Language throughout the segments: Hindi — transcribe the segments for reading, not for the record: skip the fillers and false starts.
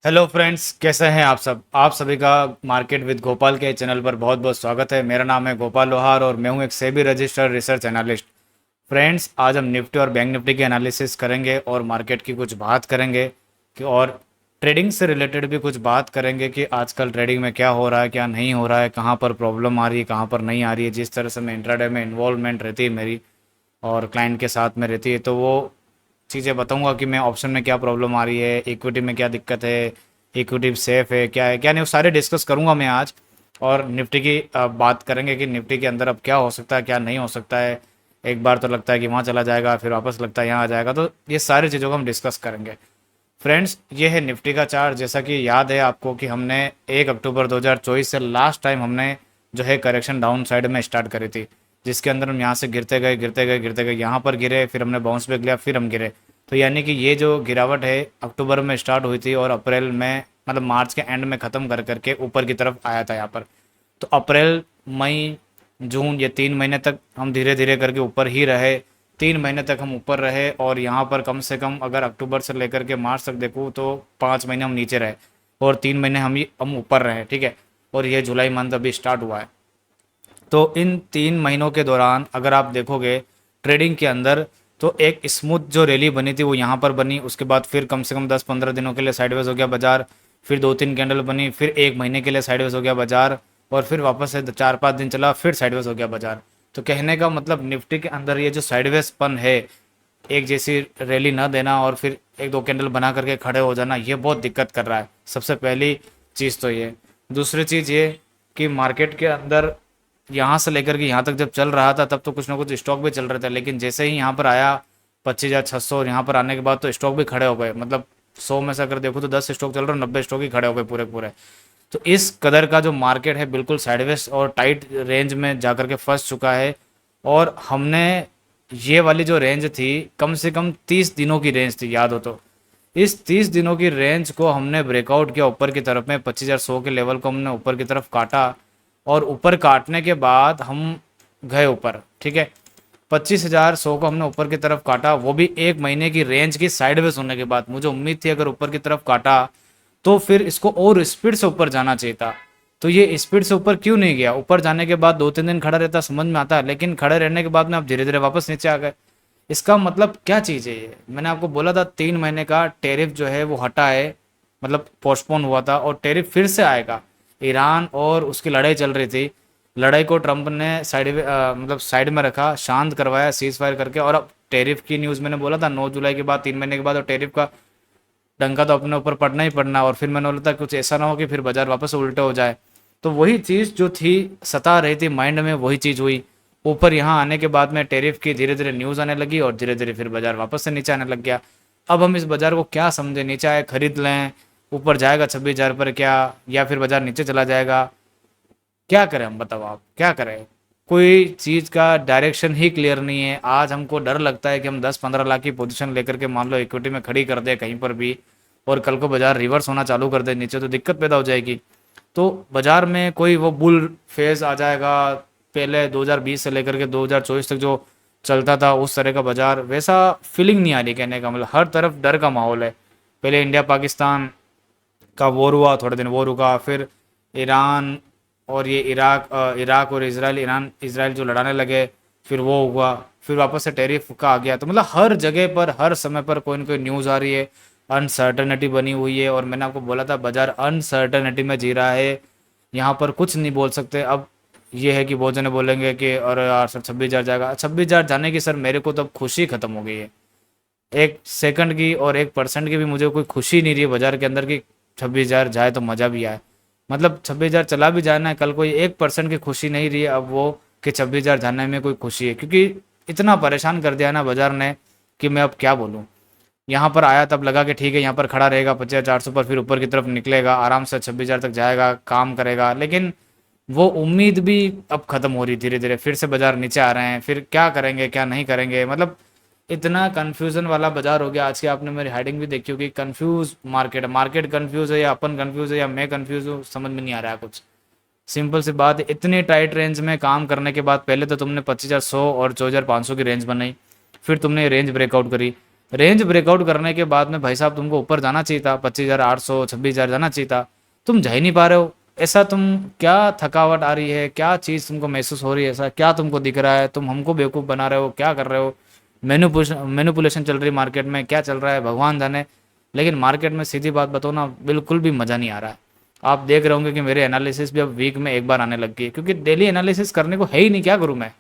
हेलो फ्रेंड्स, कैसे हैं आप सभी का मार्केट विद गोपाल के चैनल पर बहुत बहुत स्वागत है। मेरा नाम है गोपाल लोहार और मैं हूं एक SEBI registered research analyst. Friends, आज हम निफ्टी और बैंक निफ्टी के एनालिसिस करेंगे और मार्केट की कुछ बात करेंगे कि और ट्रेडिंग से रिलेटेड भी कुछ बात करेंगे कि आजकल ट्रेडिंग में क्या हो रहा है, क्या नहीं हो रहा है, कहाँ पर प्रॉब्लम आ रही है, कहाँ पर नहीं आ रही है। जिस तरह से मैं इंट्राडे में इन्वॉल्वमेंट रहती है मेरी और क्लाइंट के साथ में रहती है, तो वो चीज़ें बताऊंगा कि मैं ऑप्शन में क्या प्रॉब्लम आ रही है, इक्विटी में क्या दिक्कत है, इक्विटी सेफ है क्या नहीं, वो सारे डिस्कस करूंगा मैं आज। और निफ्टी की बात करेंगे कि निफ्टी के अंदर अब क्या हो सकता है, क्या नहीं हो सकता है। एक बार तो लगता है कि वहाँ चला जाएगा, फिर वापस लगता है यहाँ आ जाएगा, तो ये सारी चीज़ों को हम डिस्कस करेंगे। फ्रेंड्स, ये है निफ्टी का चार्ट। जैसा कि याद है आपको कि हमने 1 अक्टूबर 2024 से लास्ट टाइम हमने जो है करेक्शन डाउन साइड में स्टार्ट करी थी, जिसके अंदर हम यहाँ से गिरते गए गिरते गए गिरते गए, यहाँ पर गिरे, फिर हमने बाउंस बैक लिया, फिर हम गिरे। तो यानी कि ये जो गिरावट है अक्टूबर में स्टार्ट हुई थी और अप्रैल में, मतलब मार्च के एंड में ख़त्म कर करके ऊपर की तरफ आया था यहाँ पर। तो अप्रैल, मई, जून, ये 3 महीने तक हम धीरे धीरे करके ऊपर ही रहे। 3 महीने तक हम ऊपर रहे और यहाँ पर कम से कम अगर अक्टूबर से लेकर के मार्च तक देखूँ तो 5 महीने हम नीचे रहे और 3 महीने हम ऊपर रहे, ठीक है। और ये जुलाई मंथ अभी स्टार्ट हुआ है। तो इन 3 महीनों के दौरान अगर आप देखोगे ट्रेडिंग के अंदर, तो एक स्मूथ जो रैली बनी थी वो यहाँ पर बनी। उसके बाद फिर कम से कम 10-15 दिनों के लिए साइडवेज हो गया बाजार। फिर 2-3 कैंडल बनी, फिर 1 महीने के लिए साइडवेज हो गया बाजार, और फिर वापस से 4-5 दिन चला, फिर साइडवेज हो गया बाजार। तो कहने का मतलब निफ्टी के अंदर ये जो साइडवेज पन है, एक जैसी रैली ना देना और फिर 1-2 कैंडल बना करके खड़े हो जाना, ये बहुत दिक्कत कर रहा है। सबसे पहली चीज़ तो ये। दूसरी चीज़ ये कि मार्केट के अंदर यहाँ से लेकर के यहाँ तक जब चल रहा था तब तो कुछ ना कुछ स्टॉक भी चल रहे थे, लेकिन जैसे ही यहाँ पर आया 25,600 और यहाँ पर आने के बाद तो स्टॉक भी खड़े हो गए। मतलब 100 में से अगर देखो तो 10 स्टॉक चल रहे हैं, 90 स्टॉक ही खड़े हो गए पूरे पूरे। तो इस कदर का जो मार्केट है बिल्कुल साइडवेज और टाइट रेंज में जाकर के फंस चुका है। और हमने ये वाली जो रेंज थी, कम से कम 30 दिनों की रेंज थी, याद हो तो। इस 30 दिनों की रेंज को हमने ब्रेकआउट किया ऊपर की तरफ में, 25,100 के लेवल को हमने ऊपर की तरफ काटा। और ऊपर काटने के बाद हम गए ऊपर, ठीक है। 25,100 को हमने ऊपर की तरफ काटा, वो भी 1 महीने की रेंज की साइडवेज होने के बाद। मुझे उम्मीद थी अगर ऊपर की तरफ काटा तो फिर इसको और स्पीड से ऊपर जाना चाहिए था। तो ये स्पीड से ऊपर क्यों नहीं गया? ऊपर जाने के बाद 2-3 दिन खड़ा रहता समझ में आता है, लेकिन खड़े रहने के बाद में आप धीरे धीरे वापस नीचे आ गए। इसका मतलब क्या चीज़ है ये? मैंने आपको बोला था 3 महीने का टेरिफ जो है वो हटा है, मतलब पोस्टपोन हुआ था और टेरिफ फिर से आएगा। ईरान और उसकी लड़ाई चल रही थी, लड़ाई को ट्रंप ने मतलब साइड में रखा, शांत करवाया सीज फायर करके। और अब टेरिफ की न्यूज़ मैंने बोला था 9 जुलाई के बाद, 3 महीने के बाद, और टेरिफ का डंका तो अपने ऊपर पड़ना ही पड़ना। और फिर मैंने बोला था कुछ ऐसा ना हो कि फिर बाजार वापस उल्टे हो जाए। तो वही चीज़ जो थी सता रही थी माइंड में, वही चीज़ हुई। ऊपर यहाँ आने के बाद में टेरिफ की धीरे धीरे न्यूज़ आने लगी और धीरे धीरे फिर बाजार वापस से नीचे आने लग गया। अब हम इस बाजार को क्या समझे? नीचे आए खरीद लें, ऊपर जाएगा 26,000 पर क्या, या फिर बाजार नीचे चला जाएगा? क्या करें हम, बताओ आप क्या करें? कोई चीज़ का डायरेक्शन ही क्लियर नहीं है। आज हमको डर लगता है कि हम 10-15 लाख की पोजीशन लेकर के मान लो इक्विटी में खड़ी कर दे कहीं पर भी, और कल को बाजार रिवर्स होना चालू कर दे नीचे, तो दिक्कत पैदा हो जाएगी। तो बाजार में कोई वो बुल फेज आ जाएगा, पहले 2020 से लेकर के 2024 तक जो चलता था उस तरह का बाजार वैसा फीलिंग नहीं आ रही। कहने का मतलब हर तरफ डर का माहौल है। पहले इंडिया पाकिस्तान का वॉर हुआ, थोड़े दिन वो रुका, फिर ईरान और ये इराक और इसराइल, ईरान इसराइल जो लड़ाने लगे, फिर वो हुआ, फिर वापस से टैरिफ का आ गया। तो मतलब हर जगह पर हर समय पर कोई ना कोई न्यूज़ आ रही है, अनसर्टनिटी बनी हुई है। और मैंने आपको बोला था बाजार अनसर्टनिटी में जी रहा है, यहाँ पर कुछ नहीं बोल सकते। अब ये है कि बहुत जने बोलेंगे कि अरे यार सर 26,000 जाएगा। 26,000 जाने की सर मेरे को तो अब खुशी खत्म हो गई है। 1 सेकंड की और 1% की भी मुझे कोई खुशी नहीं रही है बाजार के अंदर कि 26,000 जाए तो मज़ा भी आए। मतलब 26,000 चला भी जाना है कल, कोई 1% की खुशी नहीं रही है अब वो कि 26,000 जाने में कोई खुशी है, क्योंकि इतना परेशान कर दिया ना बाजार ने कि मैं अब क्या बोलूँ। यहाँ पर आया तब लगा कि ठीक है यहाँ पर खड़ा रहेगा 25,400 पर, फिर ऊपर की तरफ निकलेगा आराम से 26,000 तक जाएगा, काम करेगा। लेकिन वो उम्मीद भी अब खत्म हो रही धीरे धीरे, फिर से बाजार नीचे आ रहे हैं। फिर क्या करेंगे क्या नहीं करेंगे, मतलब इतना कन्फ्यूज़न वाला बाजार हो गया। आज की आपने मेरी हेडिंग भी देखी होगी, कंफ्यूज मार्केट। मार्केट कंफ्यूज है या अपन कंफ्यूज है या मैं कंफ्यूज हूँ, समझ में नहीं आ रहा है कुछ। सिंपल सी बात है, इतनी टाइट रेंज में काम करने के बाद पहले तो तुमने 25,100 और 24,500 की रेंज बनाई, फिर तुमने ये रेंज ब्रेकआउट करी, रेंज ब्रेकआउट करने के बाद में भाई साहब तुमको ऊपर जाना चाहिए था, 25,800 26,000 जाना चाहिए था, तुम जा ही नहीं पा रहे हो। ऐसा तुम क्या थकावट आ रही है, क्या चीज़ तुमको महसूस हो रही है, ऐसा क्या तुमको दिख रहा है, तुम हमको बेवकूफ़ बना रहे हो, क्या कर रहे हो, मैनिपुलेशन चल रही है मार्केट में, क्या चल रहा है भगवान जाने। लेकिन मार्केट में सीधी बात बताओ ना, बिल्कुल भी मज़ा नहीं आ रहा है। आप देख रहे होंगे कि मेरे एनालिसिस भी अब वीक में एक बार आने लग गई है, क्योंकि डेली एनालिसिस करने को है ही नहीं, क्या करूँ मैं।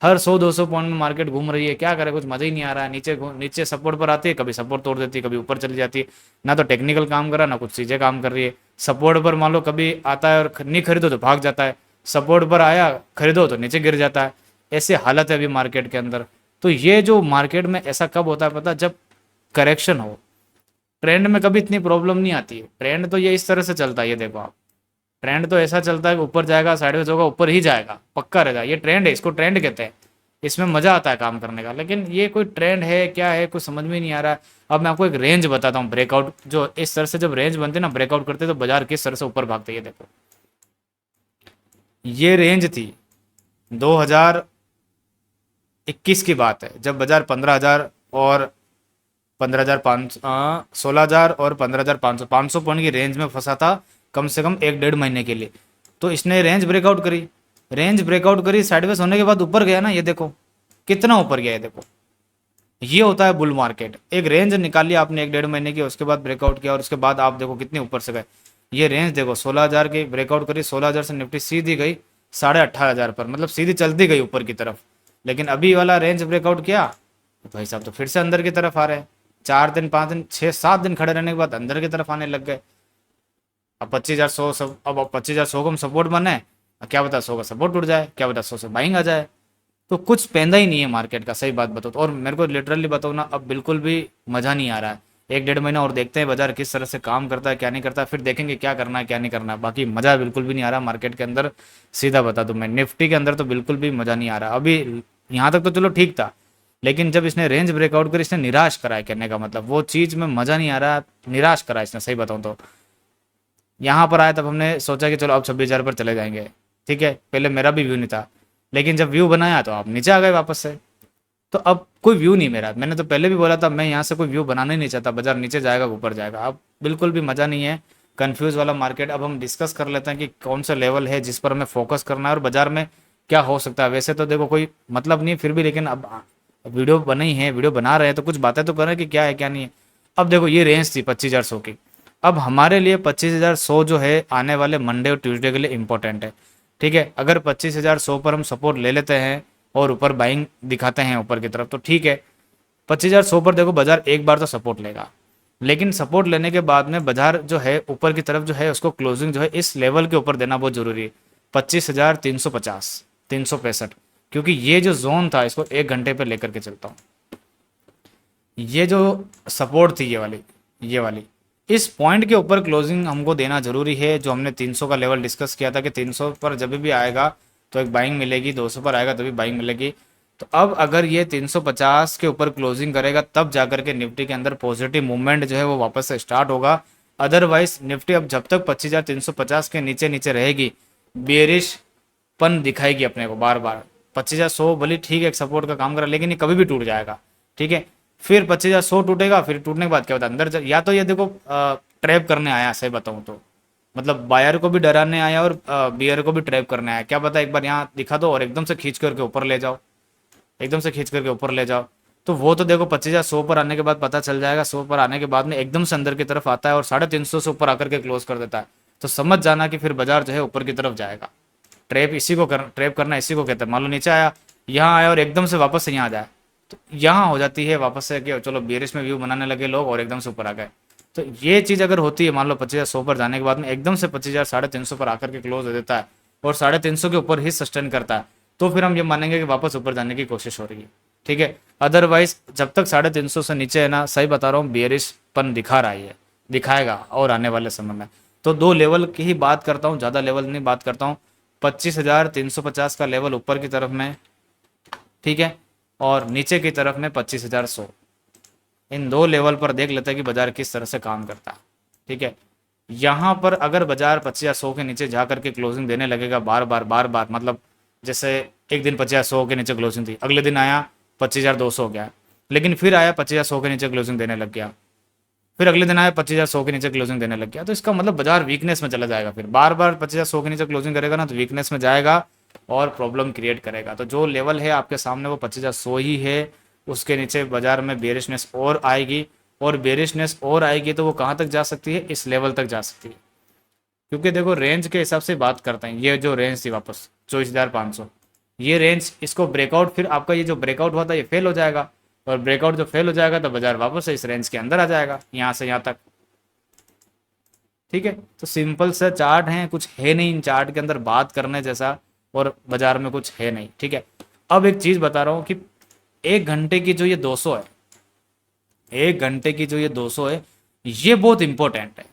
हर 100-200 पॉइंट में मार्केट घूम रही है, क्या करे, कुछ मजा ही नहीं आ रहा है। नीचे सपोर्ट पर आती है, कभी सपोर्ट तोड़ देती है, कभी ऊपर चली जाती है। ना तो टेक्निकल काम कर रहा है, ना कुछ चीज़ें काम कर रही है। सपोर्ट पर मान लो कभी आता है और नहीं खरीदो तो भाग जाता है, सपोर्ट पर आया खरीदो तो नीचे गिर जाता है। ऐसी हालत है अभी मार्केट के अंदर। तो ये जो मार्केट में ऐसा कब होता है पता है? जब करेक्शन हो। ट्रेंड में कभी इतनी प्रॉब्लम नहीं आती है। ट्रेंड तो ये इस तरह से चलता है, ये देखो आप, ट्रेंड तो ऐसा चलता है कि ऊपर जाएगा, साइडवेज होगा, ऊपर ही जाएगा, पक्का रहेगा। ये ट्रेंड है, इसको ट्रेंड कहते हैं। इसमें मजा आता है काम करने का। लेकिन ये कोई ट्रेंड है क्या है, कुछ समझ में नहीं आ रहा है। अब मैं आपको एक रेंज बताता हूँ, ब्रेकआउट जो इस तरह से जब रेंज बनते हैं ना, ब्रेकआउट करते हैं तो बाजार किस तरह से ऊपर भागते हैं, ये देखो। ये रेंज थी 2021 की बात है, जब बाजार 15,000 और 15,500 16,000 और 15,500 500 पॉइंट की रेंज में फंसा था, कम से कम 1-1.5 महीने के लिए। तो इसने रेंज ब्रेकआउट करी, रेंज ब्रेकआउट करी, साइडवेज होने के बाद ऊपर गया ना, ये देखो कितना ऊपर गया, ये देखो। ये होता है बुल मार्केट। एक रेंज निकाली आपने 1-1.5 महीने की, उसके बाद ब्रेकआउट किया और उसके बाद आप देखो कितने ऊपर से गए। ये रेंज देखो 16,000 की ब्रेकआउट करी, 16,000 से निफ्टी सीधी गई 18,500 पर, मतलब सीधी चलती गई ऊपर की तरफ। लेकिन अभी वाला रेंज ब्रेकआउट किया तो भाई साहब तो फिर से अंदर की तरफ आ रहे हैं। 4 दिन 5 दिन 6-7 दिन खड़े रहने के बाद अंदर की तरफ आने लग गए। अब 25,100 सब, अब 25,100 को हम सपोर्ट बने, क्या बता 100 का सपोर्ट टूट जाए, क्या बता 100 से बाइंग आ जाए। तो कुछ पैंदा ही नहीं है मार्केट का, सही बात बताओ तो। और मेरे को लिटरली बताओ ना, अब बिल्कुल भी मज़ा नहीं आ रहा है। 1-1.5 महीना और देखते हैं बाजार किस तरह से काम करता है, क्या नहीं करता, फिर देखेंगे क्या करना है क्या नहीं करना है। बाकी मज़ा बिल्कुल भी नहीं आ रहा मार्केट के अंदर। सीधा बता दूं मैं, निफ्टी के अंदर तो बिल्कुल भी मज़ा नहीं आ रहा अभी। यहाँ तक तो चलो ठीक था, लेकिन जब इसने रेंज ब्रेकआउट कर इसने निराश करा है, कहने का मतलब वो चीज़ में मज़ा नहीं आ रहा, निराश करा इसने, सही बताऊँ तो। यहाँ पर आया तब हमने सोचा कि चलो अब 26,000 पर चले जाएंगे, ठीक है। पहले मेरा भी व्यू नहीं था, लेकिन जब व्यू बनाया तो आप नीचे आ गए वापस से। तो अब कोई व्यू नहीं मेरा, मैंने तो पहले भी बोला था मैं यहाँ से कोई व्यू बनाना ही नहीं चाहता, बाजार नीचे जाएगा ऊपर जाएगा। अब बिल्कुल भी मज़ा नहीं है, कंफ्यूज वाला मार्केट। अब हम डिस्कस कर लेते हैं कि कौन सा लेवल है जिस पर हमें फोकस करना है और बाजार में क्या हो सकता है। वैसे तो देखो कोई मतलब नहीं फिर भी, लेकिन अब वीडियो बनी है, वीडियो बना रहे हैं तो कुछ बातें तो करें कि क्या है क्या नहीं है। अब देखो ये रेंज थी 25,100 की। अब हमारे लिए 25,100 जो है आने वाले मंडे और ट्यूसडे के लिए इंपॉर्टेंट है, ठीक है। अगर 25,100 पर हम सपोर्ट ले लेते हैं और ऊपर बाइंग दिखाते हैं ऊपर की तरफ तो ठीक है। 25,100 पर देखो बाजार एक बार तो सपोर्ट लेगा, लेकिन सपोर्ट लेने के बाद में बाजार जो है ऊपर की तरफ जो है उसको क्लोजिंग जो है इस लेवल के ऊपर देना बहुत जरूरी है, 25,350 365। क्योंकि ये जो जोन था इसको 1 घंटे पे लेकर के चलता हूँ। ये जो सपोर्ट थी ये वाली इस पॉइंट के ऊपर क्लोजिंग हमको देना जरूरी है। जो हमने 300 का लेवल डिस्कस किया था कि 300 पर जब भी आएगा तो एक बाइंग मिलेगी, 200 पर आएगा तभी बाइंग मिलेगी। तो अब अगर ये 350 के ऊपर क्लोजिंग करेगा तब जाकर के निफ्टी के अंदर पॉजिटिव मूवमेंट जो है वो वापस से स्टार्ट होगा। अदरवाइज निफ्टी अब जब तक 25,350 के नीचे नीचे रहेगी, बेरिश पन दिखाएगी अपने को बार बार। 25,100 भले ठीक है एक सपोर्ट का काम करा, लेकिन ये कभी भी टूट जाएगा, ठीक है। फिर 25,100 टूटेगा, फिर टूटने के बाद क्या होता है अंदर या तो ये देखो ट्रैप करने आया, सही बताऊं तो मतलब बायर को भी डराने आया और बियर को भी ट्रैप करने आया। क्या पता एक बार यहाँ दिखा दो और एकदम से खींच करके ऊपर ले जाओ, एकदम से खींच करके ऊपर ले जाओ। तो वो तो देखो 25,100 पर आने के बाद पता चल जाएगा। 100 पर आने के बाद में एकदम से अंदर की तरफ आता है और 350 से ऊपर आकर के क्लोज कर देता है, तो समझ जाना कि फिर बाजार जो है ऊपर की तरफ जाएगा। ट्रैप करना इसी को कहते हैं। मान लो नीचे आया, यहाँ आया और एकदम से वापस से यहाँ आ जाए, तो यहाँ हो जाती है वापस से कि चलो बेरिश में व्यू बनाने लगे लोग और एकदम से ऊपर आ गए। तो ये चीज़ अगर होती है, मान लो 25,100 पर जाने के बाद में एकदम से 25,000 350 पर आकर के क्लोज हो देता है और 350 के ऊपर ही सस्टेन करता है, तो फिर हम ये मानेंगे कि वापस ऊपर जाने की कोशिश हो रही है, ठीक है। अदरवाइज जब तक 350 से नीचे है ना, सही बता रहा हूँ, बेरिशपन दिखा रहा है, दिखाएगा और आने वाले समय में। तो 2 लेवल की ही बात करता हूँ, ज़्यादा लेवल नहीं बात करता हूँ। 25,350 का लेवल ऊपर की तरफ में, ठीक है, और नीचे की तरफ में 25,100। इन 2 लेवल पर देख लेते हैं कि बाजार किस तरह से काम करता है, ठीक है। यहाँ पर अगर बाजार 25,100 के नीचे जा करके क्लोजिंग देने लगेगा बार बार, मतलब जैसे एक दिन 25,100 के नीचे क्लोजिंग थी, अगले दिन आया 25,200 हो गया, लेकिन फिर आया 25,100 के नीचे क्लोजिंग देने लग गया, फिर अगले दिन आया 25,100 के नीचे क्लोजिंग देने लग गया। तो इसका मतलब बाजार वीकनेस में चला जाएगा, फिर बार बार 25,100 के नीचे क्लोजिंग करेगा ना तो वीकनेस में जाएगा और प्रॉब्लम क्रिएट करेगा। तो जो लेवल है आपके सामने वो 25,100 ही है, उसके नीचे बाजार में बेरिशनेस और आएगी, और बेरिशनेस और आएगी तो वो कहाँ तक जा सकती है, इस लेवल तक जा सकती है। क्योंकि देखो रेंज के हिसाब से बात करते हैं, ये जो रेंज थी वापस 24,500, ये रेंज, इसको ब्रेकआउट, फिर आपका ये जो ब्रेकआउट हुआ था ये फेल हो जाएगा, और ब्रेकआउट जो फेल हो जाएगा तो बाजार वापस से इस रेंज के अंदर आ जाएगा, यहाँ से यहाँ तक। ठीक है, तो सिंपल सा चार्ट है, कुछ है नहीं इन चार्ट के अंदर बात करने जैसा, और बाजार में कुछ है नहीं। ठीक है, अब एक चीज बता रहा हूँ कि 1 घंटे की जो ये 200 है, 1 घंटे की जो ये 200 है, ये बहुत इंपॉर्टेंट है।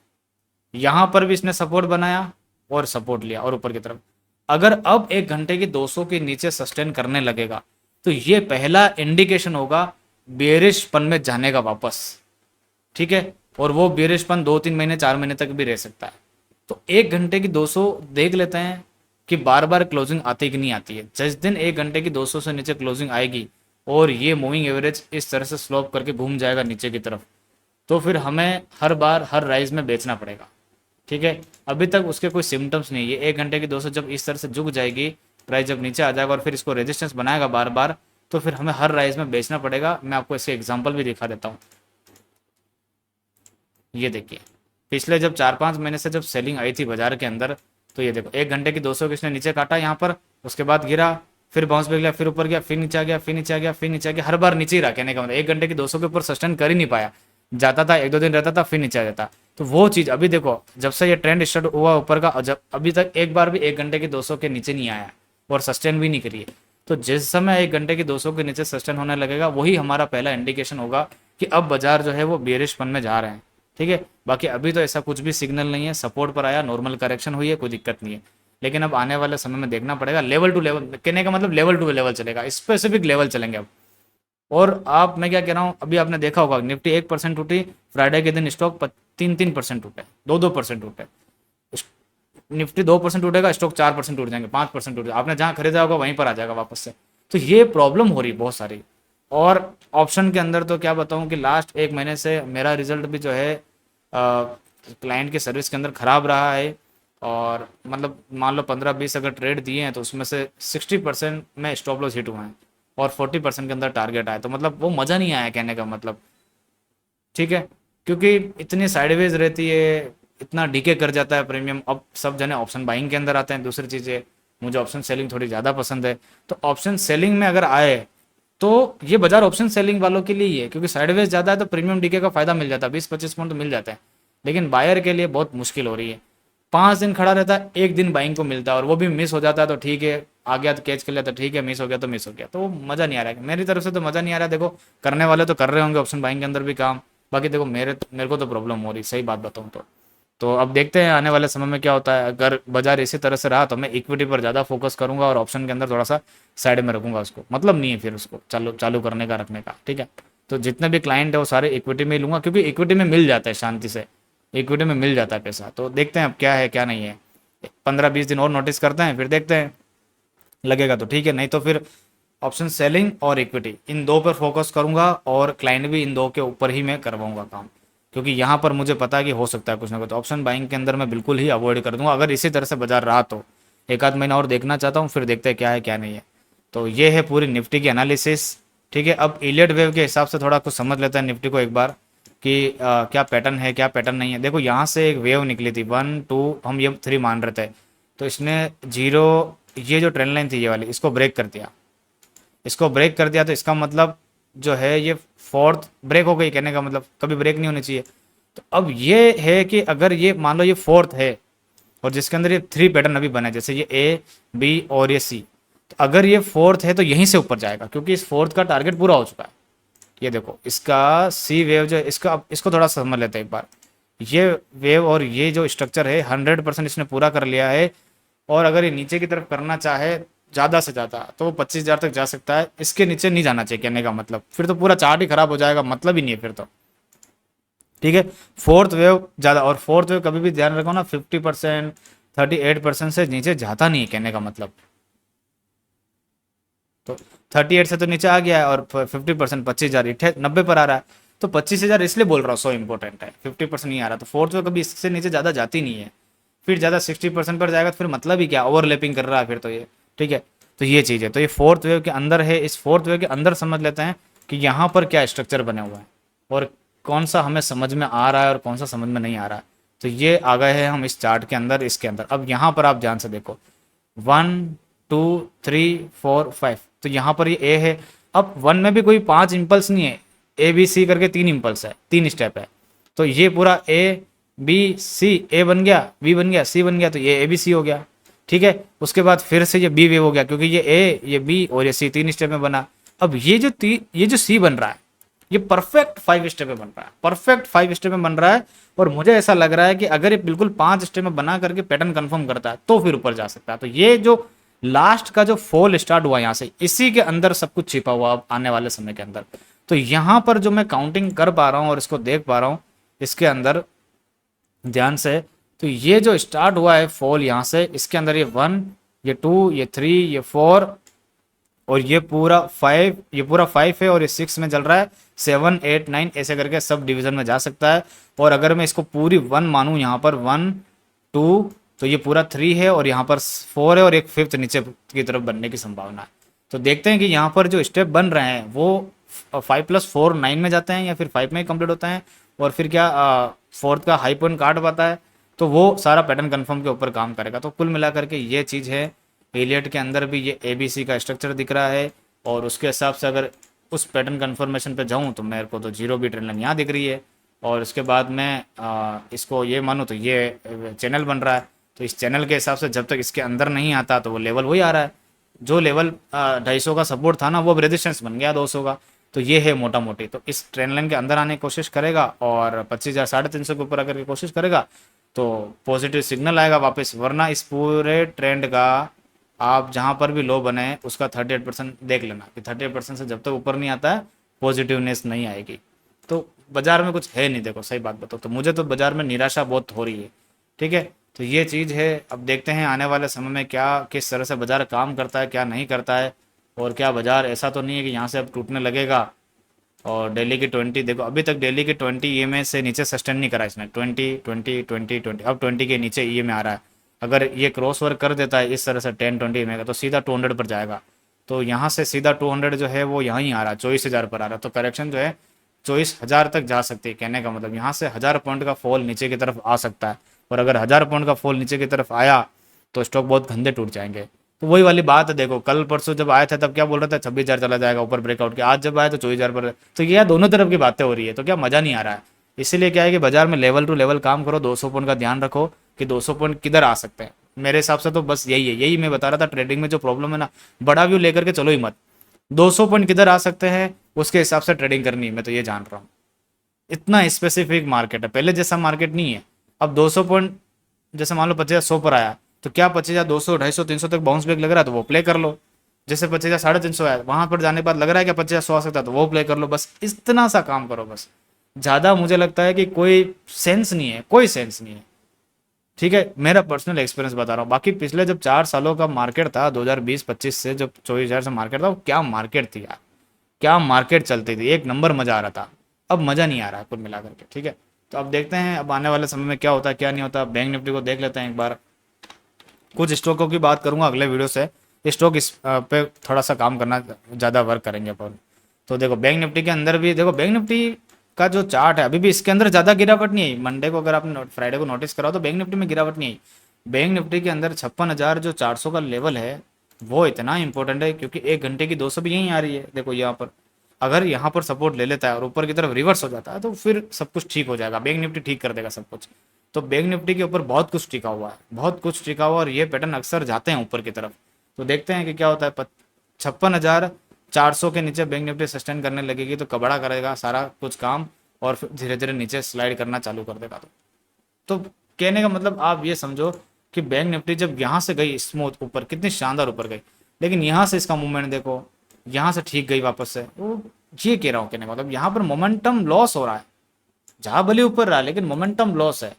यहां पर भी इसने सपोर्ट बनाया और सपोर्ट लिया और ऊपर की तरफ। अगर अब 1 घंटे की 200 के नीचे सस्टेन करने लगेगा तो ये पहला इंडिकेशन होगा बेरिशपन में जाने का वापस। ठीक है, और वो बेरिशपन 2-3 महीने 4 महीने तक भी रह सकता है। तो 1 घंटे की 200 देख लेते हैं कि बार बार क्लोजिंग आती कि नहीं आती है। जिस दिन 1 घंटे की 200 से नीचे क्लोजिंग आएगी और ये मूविंग एवरेज इस तरह से स्लोप करके घूम जाएगा नीचे की तरफ, तो फिर हमें हर बार हर राइज में बेचना पड़ेगा। ठीक है, अभी तक उसके कोई सिम्टम्स नहीं है। 1 घंटे की 200 जब इस तरह से झुक जाएगी, प्राइस जब नीचे आ जाएगा और फिर इसको रेजिस्टेंस बनाएगा बार बार, तो फिर हमें हर राइज में बेचना पड़ेगा। मैं आपको इसके एग्जांपल भी दिखा देता हूँ। ये देखिए, पिछले जब 4-5 महीने से जब सेलिंग आई थी बाजार के अंदर, तो ये देखो 1 घंटे की 200 किसने नीचे काटा यहाँ पर, उसके बाद गिरा, फिर बाउंस बैक लिया, फिर ऊपर गया, फिर नीचे आ गया, फिर नीचे आ गया, फिर नीचे आ गया, हर बार नीचे ही रहा। कहने का मतलब 1 घंटे की 200 के ऊपर सस्टेन कर ही नहीं पाया, जाता था 1-2 दिन रहता था, फिर नीचे आ जाता। तो वो चीज़ अभी देखो, जब से ये ट्रेंड स्टार्ट हुआ ऊपर का, जब अभी तक एक बार भी 1 घंटे की 200 के नीचे नहीं आया और सस्टेन भी नहीं करी है। तो जिस समय 1 घंटे की 200 के नीचे सस्टेन होने लगेगा, वही हमारा पहला इंडिकेशन होगा कि अब बाजार जो है वो बेरिशपन में जा रहे हैं। ठीक है, बाकी अभी तो ऐसा कुछ भी सिग्नल नहीं है। सपोर्ट पर आया, नॉर्मल करेक्शन हुई है, कोई दिक्कत नहीं है। लेकिन अब आने वाले समय में देखना पड़ेगा, लेवल टू लेवल, कहने का मतलब लेवल टू लेवल चलेगा, स्पेसिफिक लेवल चलेंगे अब। और आप, मैं क्या कह रहा हूँ, अभी आपने देखा होगा निफ्टी 1% टूटी, फ्राइडे के दिन स्टॉक 3-3% टूटे, 2-2% टूटे। निफ्टी 2% टूटेगा, स्टॉक 4% टूट जाएंगे, 5% टूट जाएगा। आपने जहाँ खरीदा होगा वहीं पर आ जाएगा वापस से। तो ये प्रॉब्लम हो रही बहुत सारी। और ऑप्शन के अंदर तो क्या बताऊँ कि लास्ट 1 महीने से मेरा रिजल्ट भी जो है क्लाइंट की सर्विस के अंदर ख़राब रहा है। और मतलब मान लो 15-20 अगर ट्रेड दिए हैं तो उसमें से 60% में स्टॉप लॉस हिट हुए हैं और 40% के अंदर टारगेट आया। तो मतलब वो मज़ा नहीं आया कहने का मतलब। ठीक है, क्योंकि इतनी साइडवेज रहती है, इतना डीके कर जाता है प्रीमियम। अब सब जने ऑप्शन बाइंग के अंदर आते हैं। दूसरी चीज़ है, मुझे ऑप्शन सेलिंग थोड़ी ज़्यादा पसंद है। तो ऑप्शन सेलिंग में अगर आए तो ये बाजार ऑप्शन सेलिंग वालों के लिए ही है, क्योंकि साइडवेज ज़्यादा है तो प्रीमियम डीके का फायदा मिल जाता है, 20-25 पॉइंट तो मिल जाता है। लेकिन बायर के लिए बहुत मुश्किल हो रही है। 5 दिन खड़ा रहता है, एक दिन बाइंग को मिलता है, और वो भी मिस हो जाता है तो ठीक है, आ गया तो कैच कर लिया तो ठीक है, मिस हो गया तो मिस हो गया। तो वो मज़ा नहीं आ रहा है, मेरी तरफ से तो मज़ा नहीं आ रहा है। देखो करने वाले तो कर रहे होंगे ऑप्शन बाइंग के अंदर भी काम, बाकी देखो मेरे को तो प्रॉब्लम हो रही, सही बात बताऊँ तो अब देखते हैं आने वाले समय में क्या होता है। अगर बाजार इसी तरह से रहा तो मैं इक्विटी पर ज़्यादा फोकस करूंगा और ऑप्शन के अंदर थोड़ा सा साइड में रखूंगा। उसको मतलब नहीं है फिर उसको चालू चालू करने का, रखने का। ठीक है, तो जितने भी क्लाइंट है वो सारे इक्विटी में ही लूंगा, क्योंकि इक्विटी में मिल जाता है शांति से, इक्विटी में मिल जाता है पैसा। तो देखते हैं अब क्या है क्या नहीं है, 15-20 दिन और नोटिस करते हैं, फिर देखते हैं, लगेगा तो ठीक है, नहीं तो फिर ऑप्शन सेलिंग और इक्विटी, इन दो पर फोकस करूंगा, और क्लाइंट भी इन दो के ऊपर ही मैं करवाऊंगा काम। क्योंकि यहाँ पर मुझे पता है कि हो सकता है कुछ ना कुछ। ऑप्शन बाइंग के अंदर मैं बिल्कुल ही अवॉइड कर दूंगा अगर इसी तरह से बाजार रहा तो। 1-आध महीना और देखना चाहता हूँ, फिर देखते हैं क्या है क्या नहीं है। तो ये है पूरी निफ्टी की एनालिसिस। ठीक है, अब इलियट वेव के हिसाब से थोड़ा कुछ समझ लेते हैं निफ्टी को एक बार कि क्या पैटर्न है क्या पैटर्न नहीं है। देखो यहाँ से एक वेव निकली थी 1 2, हम ये 3 मान रहे थे, तो इसने 0, ये जो ट्रेंड लाइन थी ये वाली, इसको ब्रेक कर दिया। इसको ब्रेक कर दिया तो इसका मतलब जो है ये फोर्थ ब्रेक हो गई, कहने का मतलब कभी ब्रेक नहीं होनी चाहिए। तो अब ये है कि अगर ये मान लो ये फोर्थ है और जिसके अंदर ये 3 पैटर्न अभी बने, जैसे ये ए बी और ये सी, तो अगर ये फोर्थ है तो यहीं से ऊपर जाएगा, क्योंकि इस फोर्थ का टारगेट पूरा हो चुका है। ये देखो इसका सी वेव जो है, इसको थोड़ा सा समझ लेते हैं एक बार। ये वेव और ये जो स्ट्रक्चर है 100% इसने पूरा कर लिया है, और अगर ये नीचे की तरफ करना चाहे ज़्यादा से ज़्यादा तो वो 25,000 तक जा सकता है। इसके नीचे नहीं जाना चाहिए कहने का मतलब, फिर तो पूरा चार्ट ही खराब हो जाएगा, मतलब ही नहीं है फिर तो। ठीक है, फोर्थ वेव ज़्यादा, और फोर्थ वेव कभी भी ध्यान रखो ना, 50% 38% से नीचे जाता नहीं है कहने का मतलब। तो 38 से तो नीचे आ गया है और 50% 25,000 90 पर आ रहा है। तो 25,000 इसलिए बोल रहा हूँ सो इंपॉर्टेंट है, 50% नहीं आ रहा। तो फोर्थ वेव कभी इससे नीचे ज़्यादा जाती नहीं है, फिर ज़्यादा 60% पर जाएगा तो फिर मतलब ही क्या, ओवरलैपिंग कर रहा है फिर तो ये। ठीक है, तो ये चीज़ है। तो ये फोर्थ वेव के अंदर है। इस फोर्थ वेव के अंदर समझ लेते हैं कि यहाँ पर क्या स्ट्रक्चर बने हुआ है और कौन सा हमें समझ में आ रहा है और कौन सा समझ में नहीं आ रहा है। तो ये आ गए हैं हम इस चार्ट के अंदर, इसके अंदर। अब यहाँ पर आप ध्यान से देखो, 1 2 3 4 5, तो यहाँ पर ये ए है। अब 1 में भी कोई 5 इम्पल्स नहीं है, ए बी सी करके 3 इम्पल्स है, 3 स्टेप है। तो ये पूरा ए बी सी, ए बन गया, बी बन गया, सी बन गया, तो ये ए बी सी हो गया। ठीक है, उसके बाद फिर से ये बी वे हो गया, क्योंकि ये ए, ये बी और ये सी 3 स्टेप में बना। अब ये जो सी बन रहा है, ये परफेक्ट 5 स्टेप में बन रहा है, परफेक्ट 5 स्टेप में बन रहा है। और मुझे ऐसा लग रहा है कि अगर ये बिल्कुल 5 स्टेप में बना करके पैटर्न कंफर्म करता है तो फिर ऊपर जा सकता है। तो ये जो लास्ट का जो फॉल स्टार्ट हुआ यहाँ से, इसी के अंदर सब कुछ छिपा हुआ अब आने वाले समय के अंदर। तो यहाँ पर जो मैं काउंटिंग कर पा रहा हूँ और इसको देख पा रहा हूँ इसके अंदर ध्यान से, तो ये जो स्टार्ट हुआ है फॉल यहाँ से, इसके अंदर ये 1, ये 2, ये 3, ये 4 और ये पूरा 5, ये पूरा 5 है और ये 6 में चल रहा है, 7 8 9 ऐसे करके सब डिवीजन में जा सकता है। और अगर मैं इसको पूरी 1 मानूं, यहाँ पर 1 2, तो ये पूरा 3 है और यहाँ पर 4 है और एक 5th नीचे की तरफ बनने की संभावना है। तो देखते हैं कि यहाँ पर जो स्टेप बन रहे हैं वो 5 + 4 9 में जाते हैं या फिर 5 में ही कंप्लीट होता है, और फिर क्या फोर्थ का हाई पॉइंट काट पाता है। तो वो सारा पैटर्न कन्फर्म के ऊपर काम करेगा। तो कुल मिलाकर के ये चीज़ है। एलियट के अंदर भी ये ABC का स्ट्रक्चर दिख रहा है और उसके हिसाब से अगर उस पैटर्न कन्फर्मेशन पे जाऊँ तो मेरे को तो 0 भी ट्रेंड लाइन यहाँ दिख रही है। और उसके बाद मैं इसको ये मानूँ तो ये चैनल बन रहा है। तो इस चैनल के हिसाब से जब तक इसके अंदर नहीं आता तो वो लेवल वही आ रहा है, जो लेवल 250 का सपोर्ट था ना, वो अब रेजिस्टेंस बन गया 200 का। तो ये है मोटा मोटी। तो इस ट्रेंड लाइन के अंदर आने की कोशिश करेगा और 25,000 350 के ऊपर आकर के कोशिश करेगा तो पॉजिटिव सिग्नल आएगा वापस। वरना इस पूरे ट्रेंड का आप जहाँ पर भी लो बने उसका 38% देख लेना कि 38% से जब तक ऊपर नहीं आता है पॉजिटिवनेस नहीं आएगी। तो बाजार में कुछ है नहीं, देखो सही बात बताओ तो मुझे तो बाजार में निराशा बहुत हो रही है। ठीक है, तो ये चीज़ है। अब देखते हैं आने वाले समय में क्या किस तरह से बाजार काम करता है, क्या नहीं करता है, और क्या बाजार ऐसा तो नहीं है कि यहाँ से अब टूटने लगेगा। और डेली की 20 देखो, अभी तक डेली की 20 EMA से नीचे सस्टेन नहीं करा इसने, 20 20 20 20, अब 20 के नीचे EMA आ रहा है। अगर ये क्रॉस ओवर कर देता है इस तरह से 10 20 EMA का तो सीधा 200 पर जाएगा। तो यहाँ से सीधा 200 जो है वो यहाँ ही आ रहा है, 24,000 पर आ रहा है। तो करेक्शन जो है 24,000 तक जा सकती है। कहने का मतलब यहाँ से 1000 पॉइंट का फॉल नीचे की तरफ आ सकता है। और अगर 1000 पॉइंट का फॉल नीचे की तरफ आया तो स्टॉक बहुत गंदे टूट जाएंगे। तो वही वाली बात है, देखो कल परसों जब आया था तब क्या बोल रहा था 26,000 चला जाएगा ऊपर ब्रेकआउट के, आज जब आया तो 24,000 पर। तो ये दोनों तरफ की बातें हो रही है, तो क्या मजा नहीं आ रहा है। इसीलिए क्या है कि बाजार में लेवल टू लेवल काम करो, 200 पॉइंट का ध्यान रखो कि 200 पॉइंट किधर आ सकते हैं। मेरे हिसाब से तो बस यही है, यही मैं बता रहा था। ट्रेडिंग में जो प्रॉब्लम है ना, बड़ा व्यू लेकर के चलो ही मत, 200 पॉइंट किधर आ सकते हैं उसके हिसाब से ट्रेडिंग करनी है। मैं तो ये जान रहा हूँ, इतना स्पेसिफिक मार्केट है, पहले जैसा मार्केट नहीं है। अब 200 पॉइंट जैसे मान लो 25,100 पर आया तो क्या 25,200 250 300 तक बाउंस बैक लग रहा है तो वो प्ले कर लो। जैसे 25,350 आया वहां पर जाने के बाद लग रहा है कि 25,100 आ सकता है तो वो प्ले कर लो। बस इतना सा काम करो बस, ज़्यादा मुझे लगता है कि कोई सेंस नहीं है, कोई सेंस नहीं है। ठीक है, मेरा पर्सनल एक्सपीरियंस बता रहा हूँ। बाकी पिछले जब 4 सालों का मार्केट था 2020-25 से, जब 24,000 से मार्केट था, वो क्या मार्केट थी यार, क्या मार्केट चलती थी, एक नंबर मजा आ रहा था। अब मजा नहीं आ रहा है कुल मिला करके। ठीक है, तो अब देखते हैं अब आने वाले समय में क्या होता है क्या नहीं होता। बैंक निफ्टी को देख लेते हैं एक बार। कुछ स्टॉकों की बात करूंगा अगले वीडियो से, स्टॉक इस पे थोड़ा सा काम करना, ज़्यादा वर्क करेंगे अपन। तो देखो बैंक निफ्टी के अंदर भी देखो, बैंक निफ्टी का जो चार्ट है अभी भी इसके अंदर ज़्यादा गिरावट नहीं आई। मंडे को अगर आपने फ्राइडे को नोटिस करा तो बैंक निफ्टी में गिरावट नहीं आई। बैंक निफ्टी के अंदर 56,000 जो 400 का लेवल है वो इतना इंपॉर्टेंट है, क्योंकि 1 घंटे की 200 भी यहीं आ रही है। देखो यहाँ पर अगर यहाँ पर सपोर्ट ले लेता है और ऊपर की तरफ रिवर्स हो जाता है तो फिर सब कुछ ठीक हो जाएगा, बैंक निफ्टी ठीक कर देगा सब कुछ। तो बैंक निफ्टी के ऊपर बहुत कुछ टिका हुआ है, बहुत कुछ टिका हुआ, और ये पैटर्न अक्सर जाते हैं ऊपर की तरफ। तो देखते हैं कि क्या होता है। 56,400 के नीचे बैंक निफ्टी सस्टेन करने लगेगी तो कबड़ा करेगा सारा कुछ काम, और फिर धीरे धीरे नीचे स्लाइड करना चालू कर देगा। तो कहने का मतलब आप ये समझो कि बैंक निफ्टी जब यहाँ से गई स्मूथ ऊपर, कितनी शानदार ऊपर गई, लेकिन यहाँ से इसका मूवमेंट देखो, यहाँ से ठीक गई वापस से। वो ये कह रहा हूँ, कहने का मतलब यहाँ पर मोमेंटम लॉस हो रहा है। जहाँ भले ऊपर रहा लेकिन मोमेंटम लॉस है।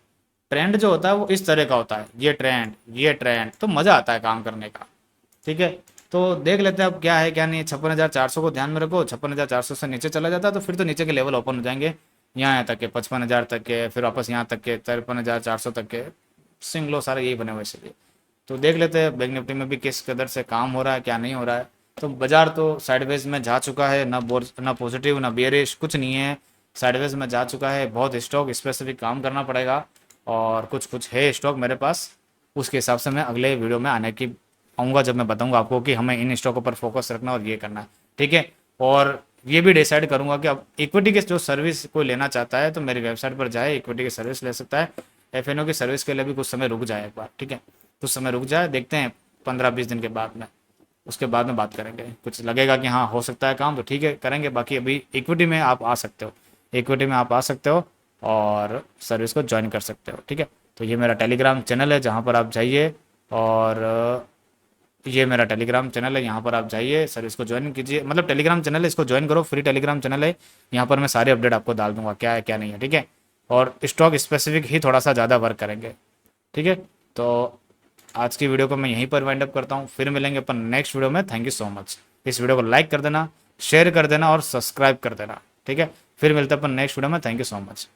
ट्रेंड जो होता है वो इस तरह का होता है, ये ट्रेंड, ये ट्रेंड, तो मजा आता है काम करने का। ठीक है, तो देख लेते हैं अब क्या है क्या नहीं। 56,400 को ध्यान में रखो, 56,400 से नीचे चला जाता है तो फिर तो नीचे के लेवल ओपन हो जाएंगे, यहाँ तक के 55,000 तक के, फिर वापस यहाँ तक के 53,400 तक के सिंगलो सारे यही बने हुए इसलिए। तो देख लेते हैं बैंक निफ्टी में भी किस कदर से काम हो रहा है क्या नहीं हो रहा है। तो बाजार तो साइडवेज में जा चुका है, ना पॉजिटिव ना बियरिश, कुछ नहीं है, साइडवेज में जा चुका है। बहुत स्टॉक स्पेसिफिक काम करना पड़ेगा, और कुछ कुछ है स्टॉक मेरे पास, उसके हिसाब से मैं अगले वीडियो में आने की आऊँगा, जब मैं बताऊँगा आपको कि हमें इन स्टॉकों पर फोकस रखना और ये करना है, ठीक है। और ये भी डिसाइड करूँगा कि अब इक्विटी की जो सर्विस कोई लेना चाहता है तो मेरी वेबसाइट पर जाए, इक्विटी की सर्विस ले सकता है। एफएनओ की सर्विस के लिए भी कुछ समय रुक जाए एक बार, ठीक है, कुछ समय रुक जाए, देखते हैं 15-20 दिन के बाद में, उसके बाद में बात करेंगे। कुछ लगेगा कि हाँ हो सकता है काम तो ठीक है करेंगे, बाकी अभी इक्विटी में आप आ सकते हो, इक्विटी में आप आ सकते हो और सर्विस को ज्वाइन कर सकते हो, ठीक है। तो ये मेरा टेलीग्राम चैनल है जहाँ पर आप जाइए, और ये मेरा टेलीग्राम चैनल है, यहाँ पर आप जाइए सर्विस को ज्वाइन कीजिए, मतलब टेलीग्राम चैनल है इसको ज्वाइन करो, फ्री टेलीग्राम चैनल है, यहाँ पर मैं सारे अपडेट आपको डाल दूंगा क्या है क्या नहीं है, ठीक है। और स्टॉक स्पेसिफिक ही थोड़ा सा ज़्यादा वर्क करेंगे, ठीक है। तो आज की वीडियो को मैं यहीं पर वाइंड अप करता हूँ, फिर मिलेंगे अपन नेक्स्ट वीडियो में। Thank you so much. इस वीडियो को लाइक कर देना, शेयर कर देना और सब्सक्राइब कर देना, ठीक है। फिर मिलते हैं अपन नेक्स्ट वीडियो में। Thank you so much.